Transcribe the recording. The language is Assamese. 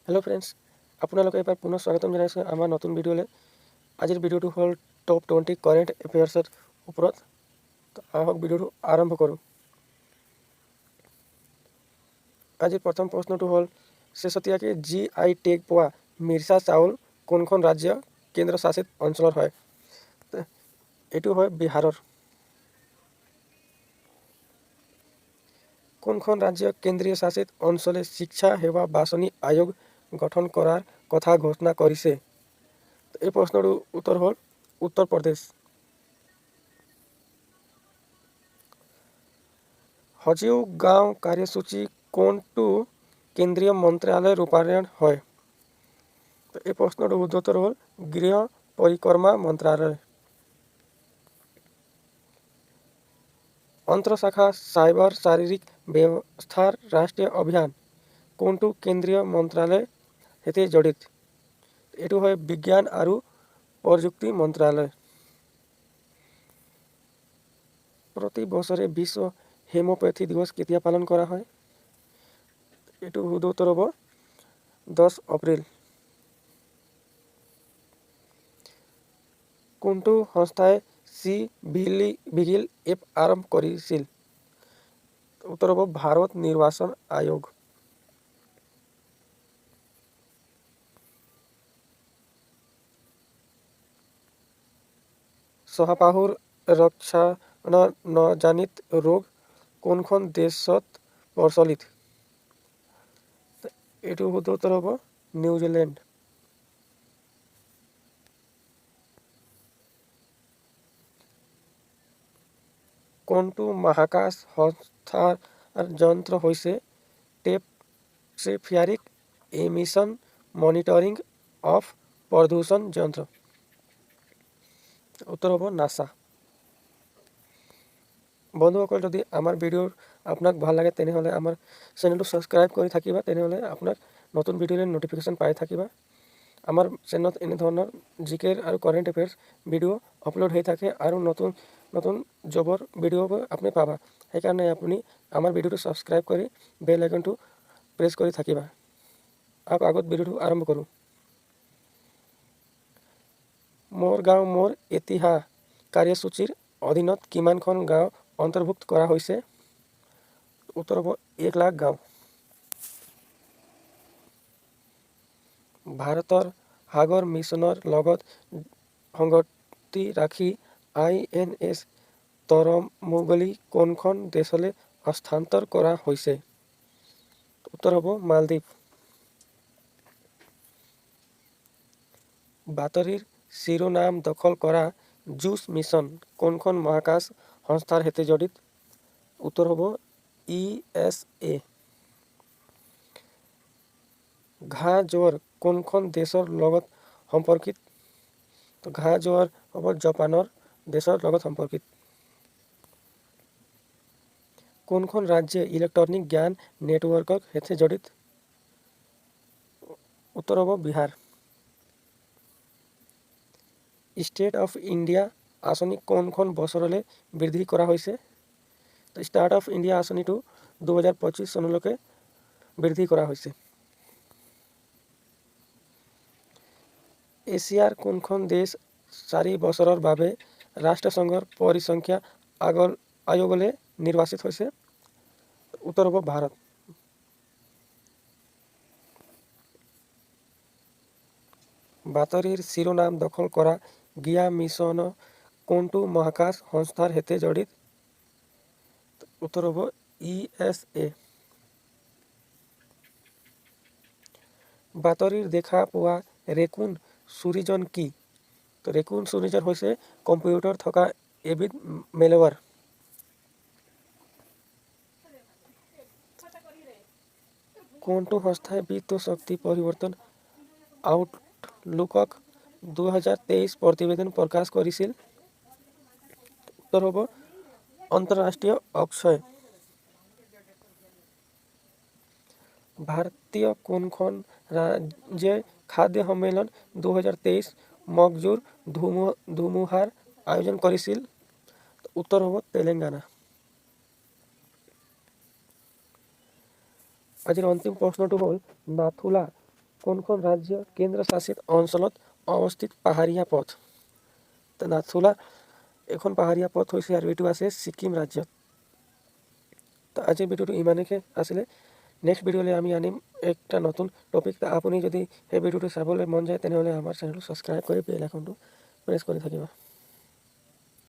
हेलो फ्रेंड्स, আপোনালোকে এবাৰ পুনৰ স্বাগতম জনাইছোঁ আমাৰ নতুন ভিডিঅ'লৈ। আজিৰ ভিডিঅ'টো হ'ল টপ 20 কাৰেণ্ট এফেয়াৰ্ছৰ ওপৰত। আহক ভিডিঅ'টো আৰম্ভ কৰোঁ। আজিৰ প্ৰথম প্ৰশ্নটো হ'ল শেহতীয়াকৈ GI টেগ পোৱা মিৰ্চা চাউল কোনখন ৰাজ্য কেন্দ্ৰশাসিত অঞ্চলৰ হয়? এইটো হয় বিহাৰৰ। কোনখন ৰাজ্য কেন্দ্ৰীয় শাসিত অঞ্চলে শিক্ষা সেৱা বাছনি আয়োগ গঠন কৰাৰ কথা ঘোষণা কৰিছে? এই প্ৰশ্নটোৰ উত্তৰ হ'ল উত্তৰ প্ৰদেশ। সজীৱ গাঁও কাৰ্যসূচী কোনটো কেন্দ্ৰীয় মন্ত্ৰালয়ে ৰূপায়ণ হয়? এই প্ৰশ্নটোৰ উত্তৰ হ'ল গৃহ পৰিক্ৰমা মন্ত্ৰালয়। অন্তঃশাখা চাইবাৰ শাৰীৰিক ব্যৱস্থাৰ ৰাষ্ট্ৰীয় অভিযান কোনটো কেন্দ্ৰীয় মন্ত্ৰালয়ৰ সৈতে জড়িত? এইটো হয় বিজ্ঞান আৰু প্ৰযুক্তি মন্ত্ৰালয়। প্ৰতি বছৰে বিশ্ব হেমিঅ'পেথি দিৱস কেতিয়া পালন কৰা হয়? এইটো উত্তৰ হ'ব 10 এপ্ৰিল। কোনটো সংস্থাই ভিজিল এপ আৰম্ভ কৰিছিল? উত্তৰ হ'ব ভাৰত নিৰ্বাচন আয়োগ। শহাপহুৰ ৰক্ষণজনিত ৰোগ কোনখন দেশত প্ৰচলিত? এইটো উত্তৰ হ'ব নিউজিলেণ্ড। কোনটো মহাকাশ সংস্থাৰ যন্ত্ৰ হৈছে ট্ৰপোস্ফেৰিক এমিশন মনিটৰিং অফ প্ৰদূষণ যন্ত্ৰ? উত্তৰ হ'ব নাছা। বন্ধুসকল, যদি আমাৰ ভিডিঅ' আপোনাক ভাল লাগে তেনেহ'লে আমাৰ চেনেলটো ছাবস্ক্ৰাইব কৰি থাকিবা, তেনেহ'লে আপোনাৰ নতুন ভিডিঅ'লৈ ন'টিফিকেশ্যন পাই থাকিবা। আমাৰ চেনেলত এনেধৰণৰ জিকে আৰু কাৰেণ্ট এফেয়াৰ্ছ ভিডিঅ' আপলোড হৈ থাকে আৰু নতুন নতুন জবৰ ভিডিঅ'বোৰ আপুনি পাবা। সেইকাৰণে আপুনি আমাৰ ভিডিঅ'টো ছাবস্ক্ৰাইব কৰি বেল আইকনটো প্ৰেছ কৰি থাকিবা। আগত ভিডিঅ'টো আৰম্ভ কৰোঁ। মোৰ গাঁও মোৰ ইতিহাস কাৰ্যসূচীৰ অধীনত কিমানখন গাঁও অন্তৰ্ভুক্ত কৰা হৈছে? উত্তৰ হ'ব 1 লাখ গাঁও। ভাৰতৰ সাগৰ মিছনৰ লগত সংগতি ৰাখি INS তৰংগলী কোনখন দেশলৈ হস্তান্তৰ কৰা হৈছে? উত্তৰ হ'ব মালদ্বীপ। বাতৰিৰ শিৰোনাম দখল কৰা জুচ মিছন কোনখন মহাকাশ সংস্থাৰ সৈতে জড়িত? উত্তৰ হ'ব ESA। ঘাঁ জোৱাৰ কোনখন দেশৰ লগত সম্পৰ্কিত? ঘাঁ জোৱাৰ হ'ব জাপানৰ দেশৰ লগত সম্পৰ্কিত। কোনখন ৰাজ্য ইলেক্ট্ৰনিক জ্ঞান নেটৱৰ্কৰ সৈতে জড়িত? উত্তৰ হ'ব বিহাৰ। ষ্টেট অফ ইণ্ডিয়া আঁচনি কোনখন বছৰলৈ বৃদ্ধি কৰা হৈছে? ষ্টাৰ্ট অফ ইণ্ডিয়া আঁচনিটো 2025 চনলৈকে বৃদ্ধি কৰা হৈছে। এছিয়াৰ কোনখন দেশ 4 বছৰৰ বাবে ৰাষ্ট্ৰসংঘৰ পৰিসংখ্যা আয়োগলৈ নিৰ্বাচিত হৈছে? উত্তৰ হ'ব ভাৰত। বাতৰিৰ শিৰোনাম দখল কৰা গিয়া মিছন কোনটো মহাকাশ সংস্থাৰ সৈতে জড়িত? উত্তৰ হ'ব ESA। বাতৰিৰ দেখা পোৱা ৰেকুন চুৰিজন কি? ৰেকুন চুৰিজন হৈছে কম্পিউটাৰ থকা এবিধ মেলৱেৰ। কোনটো সংস্থাই বিত্ত শক্তি পৰিৱৰ্তন আউটলুকক 2023 প্ৰতিবেদন প্ৰকাশ কৰিছিল? উত্তৰ হ'ব আন্তঃৰাষ্ট্ৰীয় অক্ষয়। ভাৰতীয় কোনখন ৰাজ্যই খাদ্য সন্মিলন 2023 মগজুৰ ধুমুহাৰ আয়োজন কৰিছিল? উত্তৰ হ'ব তেলেংগানা। আজিৰ অন্তিম প্ৰশ্নটো হ'ল নাথুলা কোনখন ৰাজ্য কেন্দ্ৰশাসিত অঞ্চলত অৱস্থিত পাহাৰীয়া পথ। তো নাথুলা এখন পাহাৰীয়া পথ হৈছে আৰু এইটো আছে ছিকিম ৰাজ্যত। তো আজিৰ ভিডিঅ'টো ইমানেই আছিলে। নেক্সট ভিডিঅ'লৈ আমি আনিম একটা নতুন টপিক। আপুনি যদি সেই ভিডিঅ'টো চাবলৈ মন যায় তেনেহ'লে আমাৰ চেনেলটো ছাবস্ক্ৰাইব কৰি বেল আইকনটো প্ৰেছ কৰি থাকিব।